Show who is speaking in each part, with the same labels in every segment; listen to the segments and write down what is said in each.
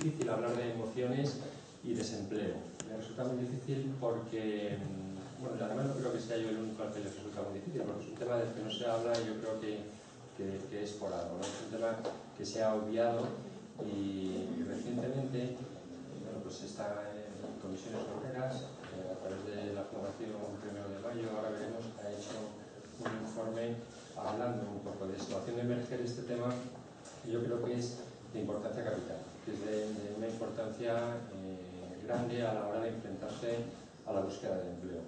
Speaker 1: difícil hablar de emociones y desempleo. Me resulta muy difícil porque, bueno, además no creo que sea yo el único al que les resulta muy difícil, porque es un tema del que no se habla y yo creo que es por algo, ¿no? Es un tema que se ha obviado y recientemente, bueno, pues está en Comisiones Obreras, a través de la Fundación 1 de Mayo, ahora veremos, ha hecho un informe hablando un poco de esto, haciendo emerger este tema. Yo creo que es de importancia capital, que es de una importancia grande a la hora de enfrentarse a la búsqueda de empleo.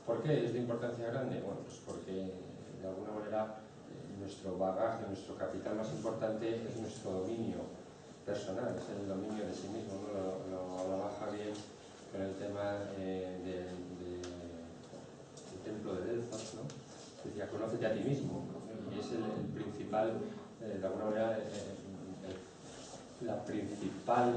Speaker 1: ¿Por qué es de importancia grande? Bueno, pues porque de alguna manera nuestro bagaje, nuestro capital más importante es nuestro dominio personal, es el dominio de sí mismo, ¿no? Lo hablaba Javier con el tema del templo de Delfos, ¿no? Decía, conócete a ti mismo, ¿no? Y es el principal, de alguna manera, la principal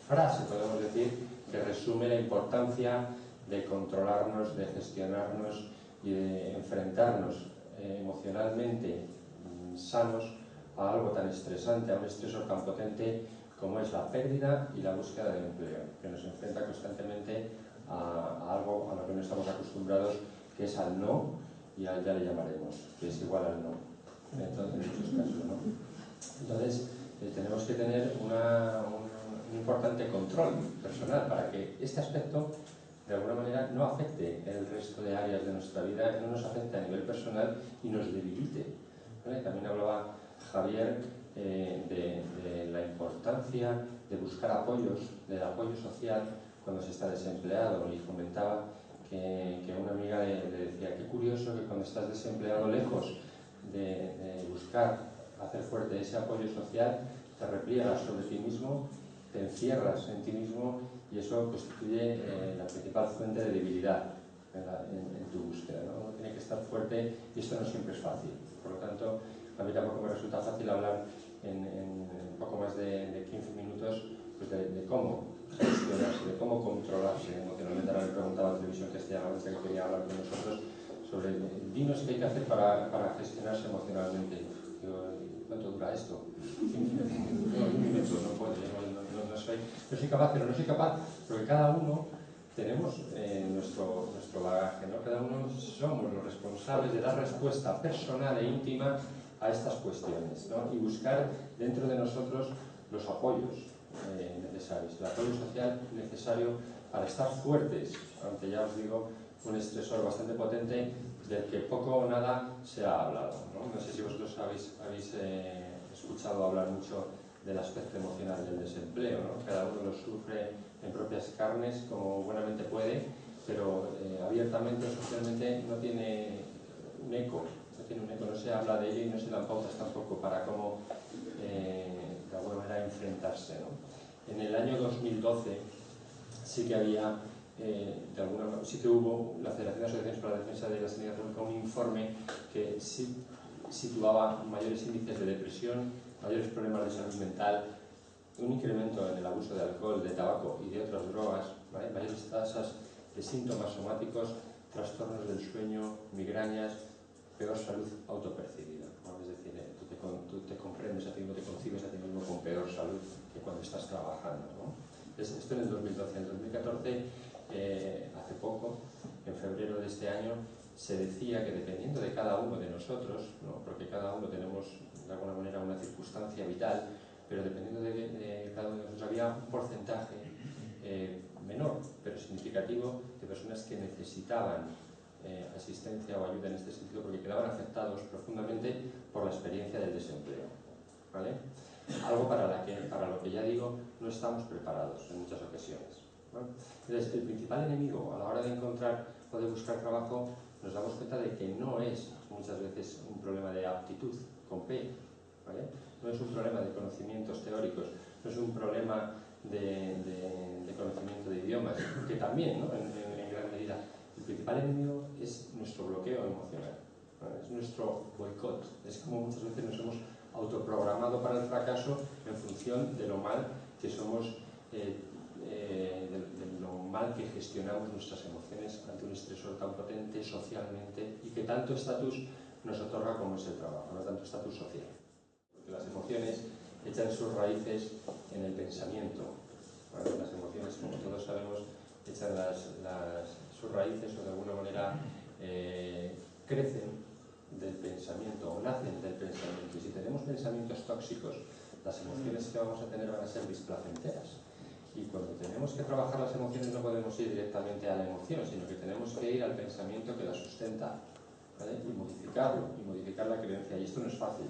Speaker 1: frase, podemos decir, que resume la importancia de controlarnos, de gestionarnos y de enfrentarnos emocionalmente sanos a algo tan estresante, a un estresor tan potente como es la pérdida y la búsqueda de empleo, que nos enfrenta constantemente a algo a lo que no estamos acostumbrados, que es al no, y al ya le llamaremos, que es igual al no, entonces, en muchos casos, ¿no? Entonces, tenemos que tener un importante control personal para que este aspecto de alguna manera no afecte el resto de áreas de nuestra vida, no nos afecte a nivel personal y nos debilite, ¿vale? También hablaba Javier de la importancia de buscar apoyos, del apoyo social cuando se está desempleado, y comentaba que una amiga le decía, qué curioso que cuando estás desempleado, lejos de buscar hacer fuerte ese apoyo social, te repliegas sobre ti mismo, te encierras en ti mismo y eso constituye la principal fuente de debilidad en tu búsqueda, ¿no? Uno tiene que estar fuerte y esto no siempre es fácil. Por lo tanto, a mí tampoco me resulta fácil hablar en poco más de 15 minutos pues de cómo gestionarse, de cómo controlarse emocionalmente. Ahora me preguntaba en Televisión Castellana que quería hablar con nosotros sobre dinos qué hay que hacer para gestionarse emocionalmente. Digo, ¿cuánto dura esto? No, un minuto, no puedo, no soy capaz, pero no soy capaz porque cada uno tenemos nuestro bagaje, ¿no? Cada uno somos los responsables de dar respuesta personal e íntima a estas cuestiones, ¿no? Y buscar dentro de nosotros los apoyos necesarios, el apoyo social necesario para estar fuertes ante, ya os digo, un estresor bastante potente del que poco o nada se ha hablado, ¿no? No sé si vosotros habéis escuchado hablar mucho del aspecto emocional del desempleo, ¿no? Cada uno lo sufre en propias carnes como buenamente puede, pero abiertamente o socialmente no tiene un eco, no se habla de ello y no se dan pautas tampoco para cómo de alguna manera enfrentarse, ¿no? En el año 2012 sí que había, sí que hubo la Federación de Asociaciones para la Defensa de la Sanidad Pública, un informe que sí situaba mayores índices de depresión, mayores problemas de salud mental, un incremento en el abuso de alcohol, de tabaco y de otras drogas, ¿vale? Mayores tasas de síntomas somáticos, trastornos del sueño, migrañas, peor salud autopercibida, ¿no? Es decir, tú te comprendes a ti mismo, te concibes a ti mismo con peor salud que cuando estás trabajando, ¿no? Esto en el 2012. En el 2014, hace poco, en febrero de este año, se decía que dependiendo de cada uno de nosotros, ¿no? Porque cada uno tenemos de alguna manera una circunstancia vital, pero dependiendo de cada uno de nosotros había un porcentaje menor, pero significativo, de personas que necesitaban asistencia o ayuda en este sentido porque quedaban afectados profundamente por la experiencia del desempleo, ¿vale? Algo para lo que ya digo no estamos preparados en muchas ocasiones, ¿no? Entonces, el principal enemigo a la hora de encontrar o de buscar trabajo, nos damos cuenta de que no es muchas veces un problema de aptitud con P, ¿vale? No es un problema de conocimientos teóricos, no es un problema de conocimiento de idiomas, que también, ¿no? en gran medida. El principal enemigo es nuestro bloqueo emocional, ¿vale? Es nuestro boicot, es como muchas veces nos hemos autoprogramado para el fracaso en función de lo mal que somos, de lo mal que gestionamos nuestras emociones ante un estresor tan potente socialmente y que tanto estatus nos otorga como es el trabajo, no tanto estatus social. Porque las emociones echan sus raíces en el pensamiento, emociones, como todos sabemos, echan sus raíces o de alguna manera crecen del pensamiento o nacen del pensamiento. Y si tenemos pensamientos tóxicos, las emociones que vamos a tener van a ser displacenteras. Y cuando tenemos que trabajar las emociones no podemos ir directamente a la emoción, sino que tenemos que ir al pensamiento que la sustenta, ¿vale? Y modificarlo, y modificar la creencia. Y esto no es fácil.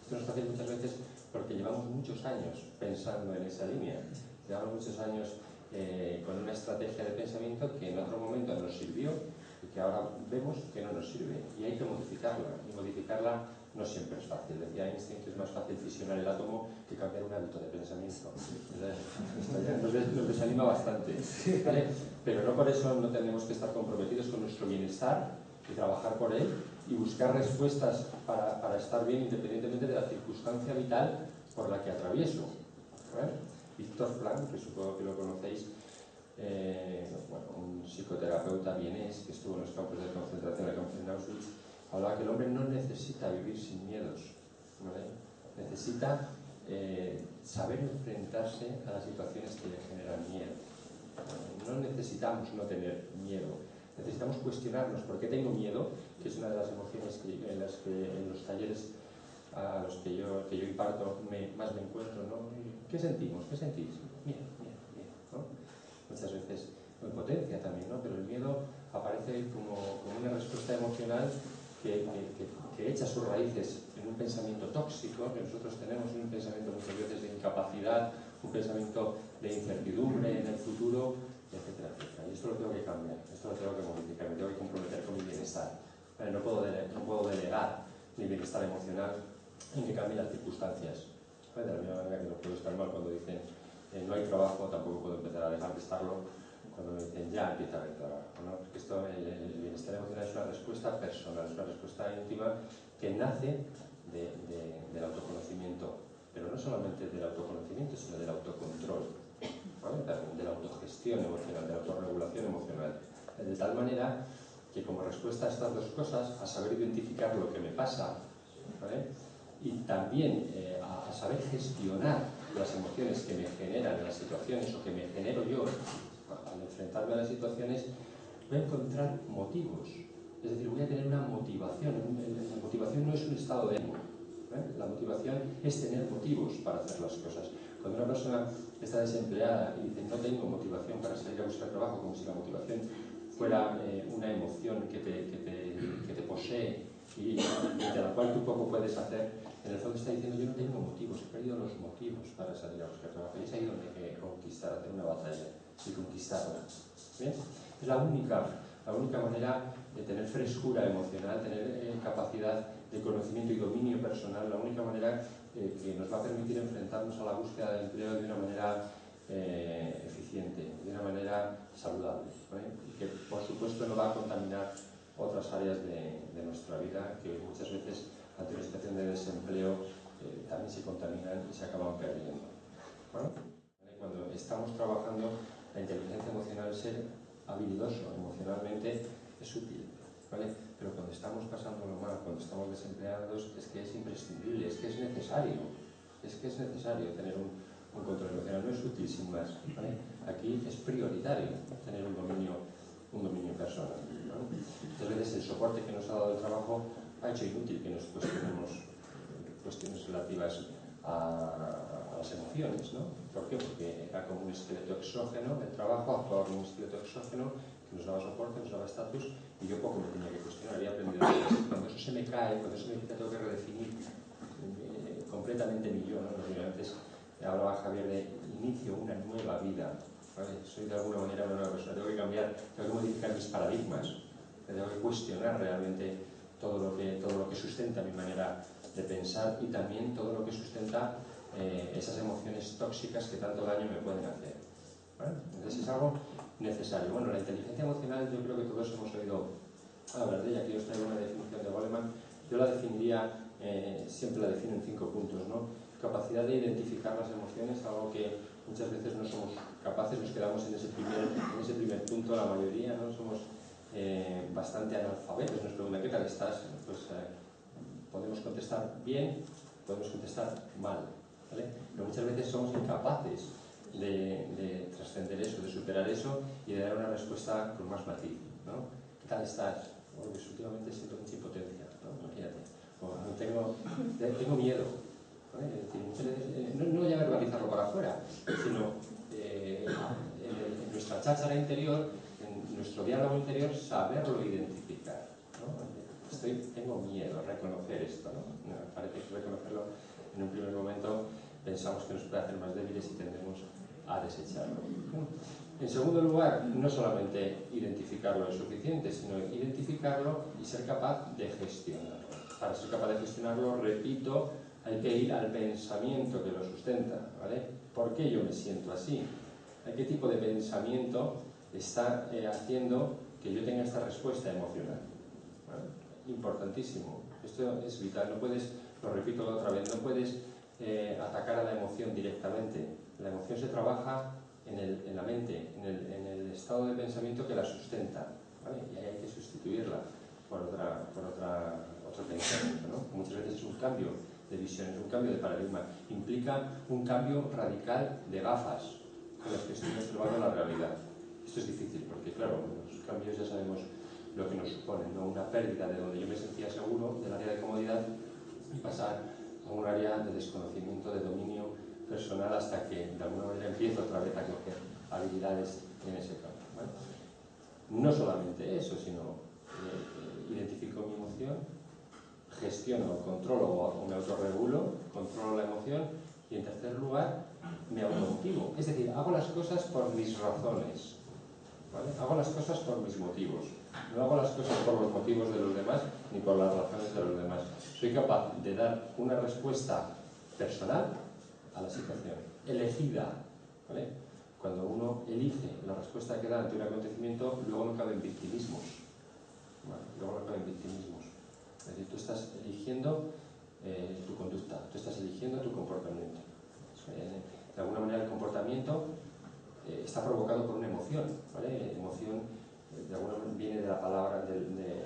Speaker 1: Esto no es fácil muchas veces porque llevamos muchos años pensando en esa línea. Llevamos muchos años con una estrategia de pensamiento que en otro momento nos sirvió y que ahora vemos que no nos sirve. Y hay que modificarla. Y modificarla no siempre es fácil. Decía Einstein que es más fácil fisionar el átomo que cambiar un hábito de pensamiento. Esto ya nos desanima bastante, ¿vale? Pero no por eso no tenemos que estar comprometidos con nuestro bienestar y trabajar por él y buscar respuestas para estar bien independientemente de la circunstancia vital por la que atravieso, ¿vale? Viktor Frankl, que supongo que lo conocéis, bueno, un psicoterapeuta vienés que estuvo en los campos de concentración en Auschwitz, hablaba que el hombre no necesita vivir sin miedos, ¿vale? Necesita saber enfrentarse a las situaciones que le generan miedo. No necesitamos no tener miedo, necesitamos cuestionarnos por qué tengo miedo, que es una de las emociones en las que en los talleres a los que yo imparto más me encuentro, ¿no? ¿Qué sentimos? ¿Qué sentís? Miedo, ¿no? Muchas veces impotencia también, ¿no? Pero el miedo aparece como una respuesta emocional que echa sus raíces en un pensamiento tóxico que nosotros tenemos, un pensamiento muchas veces de incapacidad, un pensamiento de incertidumbre en el futuro, etcétera, etcétera. Y esto lo tengo que cambiar, esto lo tengo que modificar, me tengo que comprometer con mi bienestar. No puedo delegar mi bienestar emocional en que cambien las circunstancias. De la misma manera que no puedo estar mal cuando dicen no hay trabajo, tampoco puedo empezar a dejar de estarlo cuando me dicen ya empieza a haber trabajo, ¿no? Porque esto, el bienestar emocional es una respuesta personal, es una respuesta íntima que nace del autoconocimiento, pero no solamente del autoconocimiento, sino del autocontrol, ¿vale? También de la autogestión emocional, de la autorregulación emocional, de tal manera que como respuesta a estas dos cosas, a saber identificar lo que me pasa, ¿vale? Y también a saber gestionar las emociones que me generan las situaciones o que me genero yo al enfrentarme a las situaciones, voy a encontrar motivos, es decir, voy a tener una motivación. La motivación no es un estado de ánimo, ¿eh? La motivación es tener motivos para hacer las cosas. Cuando una persona está desempleada y dice no tengo motivación para salir a buscar trabajo, como si la motivación fuera una emoción que te posee y de la cual tú poco puedes hacer, en el fondo está diciendo yo no tengo motivos, he perdido los motivos para salir a buscar trabajo. Y es ahí donde hay que conquistar, hacer una batalla y conquistarla. ¿Bien? Es la única manera de tener frescura emocional, tener capacidad de conocimiento y dominio personal, la única manera que nos va a permitir enfrentarnos a la búsqueda de empleo de una manera eficiente, de una manera saludable, ¿vale? Y que por supuesto no va a contaminar otras áreas de nuestra vida que muchas veces ante una situación de desempleo también se contaminan y se acaban perdiendo, ¿vale? Cuando estamos trabajando la inteligencia emocional, ser habilidoso emocionalmente es útil, ¿vale? Pero cuando estamos pasándolo mal, cuando estamos desempleados, es que es imprescindible, es que es necesario tener un control emocional, no es útil sin más, ¿vale? Aquí es prioritario tener un dominio personal, ¿no? Muchas veces el soporte que nos ha dado el trabajo ha hecho inútil que nos cuestionemos cuestiones relativas a las emociones, ¿no? ¿Por qué? Porque era como un esqueleto exógeno, el trabajo actuaba como un esqueleto exógeno que nos daba soporte, nos daba estatus y yo poco me tenía que cuestionar, había aprendido. Cuando eso se me cae, cuando eso me quita, tengo que redefinir completamente mi yo, ¿no? Antes hablaba Javier de inicio una nueva vida, ¿vale? Soy de alguna manera una nueva persona, tengo que cambiar, tengo que modificar mis paradigmas, tengo que cuestionar realmente todo lo que sustenta mi manera de pensar y también todo lo que sustenta esas emociones tóxicas que tanto daño me pueden hacer, ¿vale? Entonces es algo necesario. Bueno, la inteligencia emocional yo creo que todos hemos oído hablar de ella. Aquí os traigo una definición de Goleman. Yo la definiría, siempre la defino en 5 puntos, ¿no? Capacidad de identificar las emociones, algo que muchas veces no somos capaces, nos quedamos en ese primer punto, la mayoría, ¿no? Somos bastante analfabetos, nos preguntan ¿qué tal estás? Pues podemos contestar bien, podemos contestar mal, ¿vale? Pero muchas veces somos incapaces de trascender eso, de superar eso y de dar una respuesta con más matiz, ¿no? ¿Qué tal estás? Bueno, pues últimamente siento mucha impotencia, ¿no? Imagínate. O tengo miedo. ¿Vale? Es decir, muchas veces, no ya verbalizarlo para afuera, sino en nuestra cháchara interior, en nuestro diálogo interior, saberlo identificar, ¿no? Tengo miedo, reconocer esto, ¿no? Parece que reconocerlo en un primer momento pensamos que nos puede hacer más débiles y tendemos a desecharlo. En segundo lugar, no solamente identificarlo es suficiente, sino identificarlo y ser capaz de gestionarlo. Para ser capaz de gestionarlo, repito, hay que ir al pensamiento que lo sustenta, ¿vale? ¿Por qué yo me siento así? ¿A qué tipo de pensamiento está haciendo que yo tenga esta respuesta emocional? ¿Vale? Importantísimo. Esto es vital. No puedes, lo repito otra vez, no puedes atacar a la emoción directamente. La emoción se trabaja en la mente, en el estado de pensamiento que la sustenta, ¿vale? Y ahí hay que sustituirla por otro pensamiento, ¿no? Muchas veces es un cambio de visión, es un cambio de paradigma. Implica un cambio radical de gafas con las que estoy observando la realidad. Esto es difícil porque, claro, los cambios ya sabemos lo que nos suponen, ¿no? Una pérdida de donde yo me sentía seguro, del área de comodidad, y pasar a un área de desconocimiento, de dominio personal, hasta que de alguna manera empiezo otra vez a coger habilidades en ese campo, ¿vale? No solamente eso, sino identifico mi emoción, gestiono, controlo o me autorregulo, controlo la emoción y en tercer lugar me automotivo. Es decir, hago las cosas por mis razones, ¿vale? Hago las cosas por mis motivos. No hago las cosas por los motivos de los demás ni por las razones de los demás. Soy capaz de dar una respuesta personal a la situación, elegida, ¿vale? Cuando uno elige la respuesta que da ante un acontecimiento, luego no cabe en victimismos, ¿vale? Luego no cabe en victimismos. Es decir, tú estás eligiendo tu conducta, tú estás eligiendo tu comportamiento. De alguna manera el comportamiento está provocado por una emoción, ¿vale? Emoción, de alguna manera, viene de la palabra,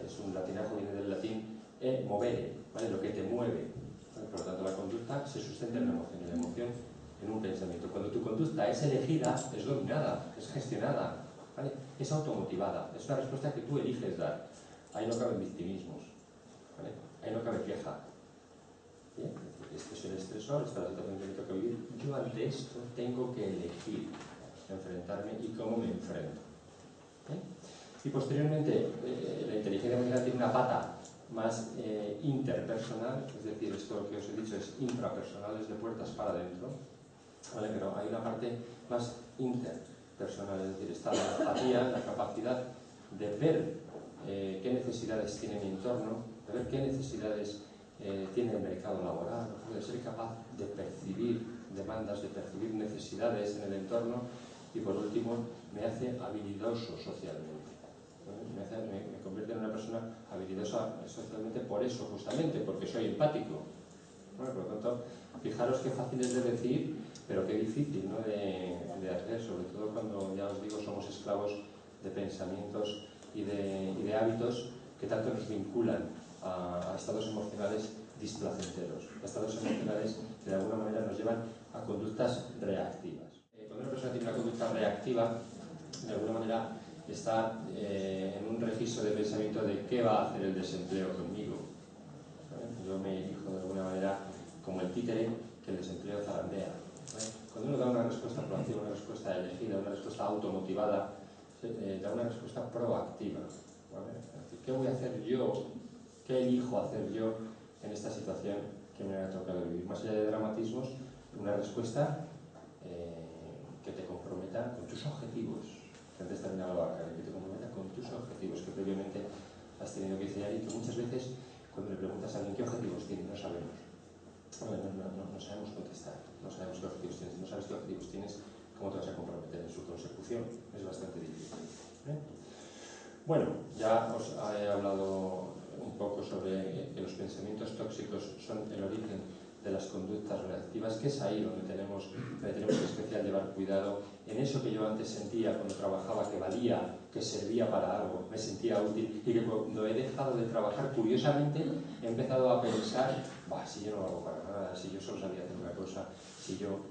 Speaker 1: es un latinajo, viene del latín movere, ¿vale? Lo que te mueve, ¿vale? Por lo tanto, la conducta se sustenta en una emoción, y la emoción en un pensamiento. Cuando tu conducta es elegida, es dominada, es gestionada, ¿vale? Es automotivada, es una respuesta que tú eliges dar. Ahí no caben victimismos, ¿vale? Ahí no cabe queja. ¿Bien? Este es el estresor, esta es la situación que me toca vivir. Yo ante esto tengo que elegir enfrentarme y cómo me enfrento. ¿Bien? Y posteriormente, la inteligencia emocional tiene una pata más interpersonal, es decir, esto que os he dicho es intrapersonal, es de puertas para adentro, ¿vale? Pero hay una parte más interpersonal, es decir, está la empatía, la capacidad de ver qué necesidades tiene mi entorno, de ver qué necesidades tiene el mercado laboral, de ser capaz de percibir demandas, de percibir necesidades en el entorno, y por último me hace habilidoso socialmente. Me convierte en una persona habilidosa socialmente por eso, justamente, porque soy empático. Bueno, por lo tanto, fijaros qué fácil es de decir, pero qué difícil, ¿no? de hacer, sobre todo cuando, ya os digo, somos esclavos de pensamientos y de hábitos que tanto nos vinculan a estados emocionales displacenteros, a estados emocionales que de alguna manera nos llevan a conductas reactivas. Cuando una persona tiene una conducta reactiva, de alguna manera está en un registro de pensamiento de qué va a hacer el desempleo conmigo. Yo me elijo de alguna manera como el títere que el desempleo zarandea. Cuando uno da una respuesta proactiva, una respuesta elegida, una respuesta automotivada, da una respuesta proactiva. ¿Vale? Es decir, ¿qué voy a hacer yo? ¿Qué elijo hacer yo en esta situación que me ha tocado vivir? Más allá de dramatismos, una respuesta que te comprometa con tus objetivos, que antes también hablaba, que te comprometa con tus objetivos que previamente has tenido que diseñar y que muchas veces cuando le preguntas a alguien qué objetivos tiene, no sabemos. No sabemos contestar, no sabemos qué objetivos tienes, no sabes qué objetivos tienes, cómo te vas a comprometer en su consecución. Es bastante difícil. Bueno, ya os he hablado un poco sobre que los pensamientos tóxicos son el origen de las conductas reactivas, que es ahí donde tenemos que especial llevar cuidado en eso que yo antes sentía cuando trabajaba, que valía, que servía para algo, me sentía útil, y que cuando he dejado de trabajar, curiosamente, he empezado a pensar, si yo no valgo para nada, si yo solo sabía hacer una cosa, si yo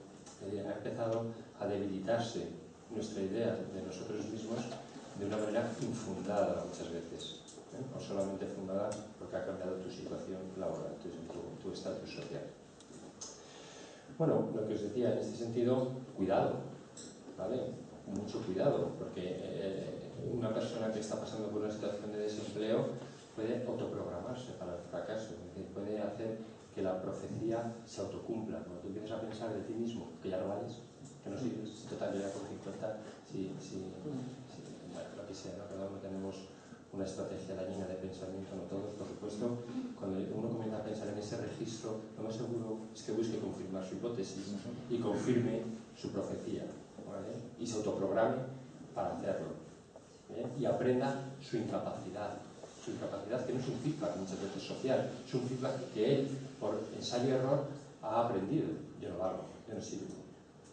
Speaker 1: he empezado a debilitarse nuestra idea de nosotros mismos de una manera infundada muchas veces, o solamente fundada porque ha cambiado tu situación laboral, tu estatus social. Bueno, lo que os decía, en este sentido, cuidado, ¿vale? Mucho cuidado, porque una persona que está pasando por una situación de desempleo puede autoprogramarse para el fracaso, es decir, puede hacer que la profecía se autocumpla. Cuando tú empiezas a pensar de ti mismo que ya no vales, que no sirves, si total ya con 50, bueno, lo que sea, ¿no? Cada uno tenemos una estrategia dañina de pensamiento, no todos, por supuesto. Cuando uno comienza a pensar en ese registro, lo más seguro es que busque confirmar su hipótesis y confirme su profecía, ¿vale? Y se autoprograme para hacerlo, ¿eh? Y aprenda su incapacidad que no es un feedback muchas veces social, es un feedback que él, por ensayo y error, ha aprendido. Yo no valgo, yo no sirvo,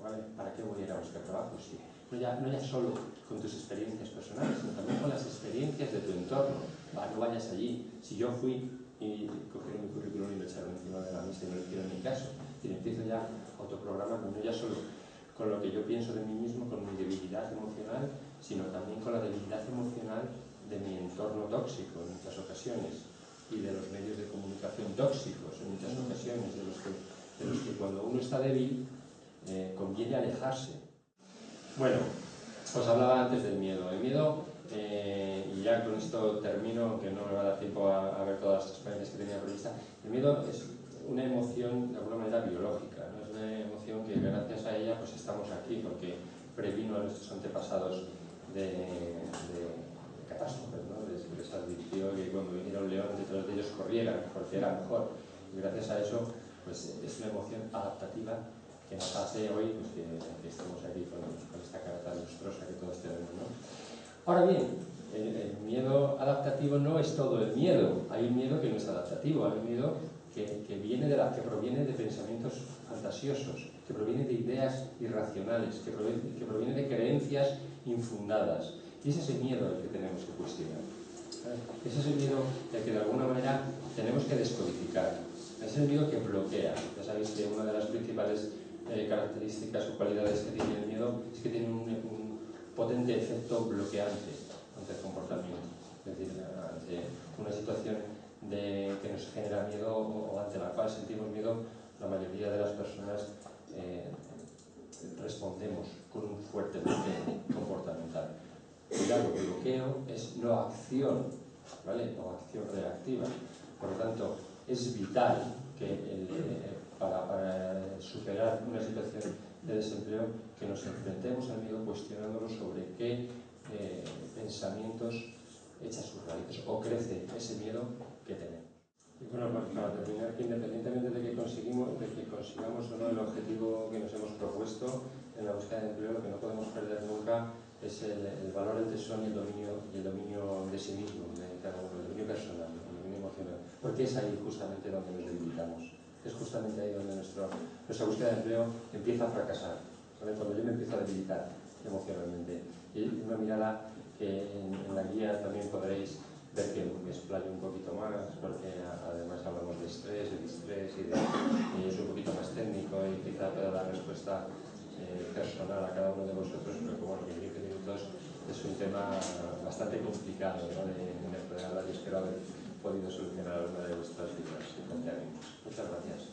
Speaker 1: ¿vale? ¿Para qué voy a ir a buscar trabajo? Sí. No ya solo con tus experiencias personales, sino también con las experiencias de tu entorno. No vayas allí. Si yo fui y cogieron mi currículum y lo echaron encima de la mesa y no le hicieron ni caso, y empiezo ya a autoprogramarme, no ya solo con lo que yo pienso de mí mismo, con mi debilidad emocional, sino también con la debilidad emocional de mi entorno tóxico en muchas ocasiones y de los medios de comunicación tóxicos en muchas ocasiones, de los que cuando uno está débil conviene alejarse. Bueno, os hablaba antes del miedo. El miedo, y ya con esto termino, aunque no me va a dar tiempo a ver todas las experiencias que tenía prevista. El miedo es una emoción de alguna manera biológica, ¿no? Es una emoción que gracias a ella pues estamos aquí, porque previno a nuestros antepasados de catástrofes, ¿no? Les advirtió que cuando viniera un león detrás de ellos corrieran, porque era mejor. Y gracias a eso pues es una emoción adaptativa que nos hace hoy pues, que estemos aquí con esta cara tan lustrosa que todos tenemos, ¿no? Ahora bien, el miedo adaptativo no es todo el miedo. Hay un miedo que no es adaptativo, hay un miedo que proviene de pensamientos fantasiosos, que proviene de ideas irracionales, que proviene de creencias infundadas. Y ese es el miedo al que tenemos que cuestionar. Ese es el miedo al que de alguna manera tenemos que descodificar. Ese es el miedo que bloquea. Ya sabéis que una de las principales características o cualidades que tiene el miedo es que tiene un potente efecto bloqueante ante el comportamiento. Es decir, ante una situación que nos genera miedo o ante la cual sentimos miedo, la mayoría de las personas respondemos con un fuerte bloqueo comportamental. Cuidado, el bloqueo es no acción, ¿vale? O acción reactiva. Por lo tanto, es vital que para superar una situación de desempleo que nos enfrentemos al miedo cuestionándolo sobre qué pensamientos echa sus raíces o crece ese miedo que tenemos. Y bueno, para terminar, que independientemente de que consigamos o no el objetivo que nos hemos propuesto en la búsqueda de empleo, lo que no podemos perder nunca es el valor, el tesón y el dominio de sí mismo, de cada uno, el dominio personal, el dominio emocional, porque es ahí justamente donde nos debilitamos, es justamente ahí donde nuestra búsqueda de empleo empieza a fracasar, ¿vale? Cuando yo me empiezo a debilitar emocionalmente. Y una mirada que en la guía también podréis ver que me explayo un poquito más, porque además hablamos de estrés, de distrés y es un poquito más técnico y quizá pueda dar respuesta personal a cada uno de vosotros, pero que bueno, que en 15 minutos es un tema bastante complicado, ¿no? de poder hablar, y espero haber podido solucionar alguna de vuestras dudas y planteamientos. Muchas gracias.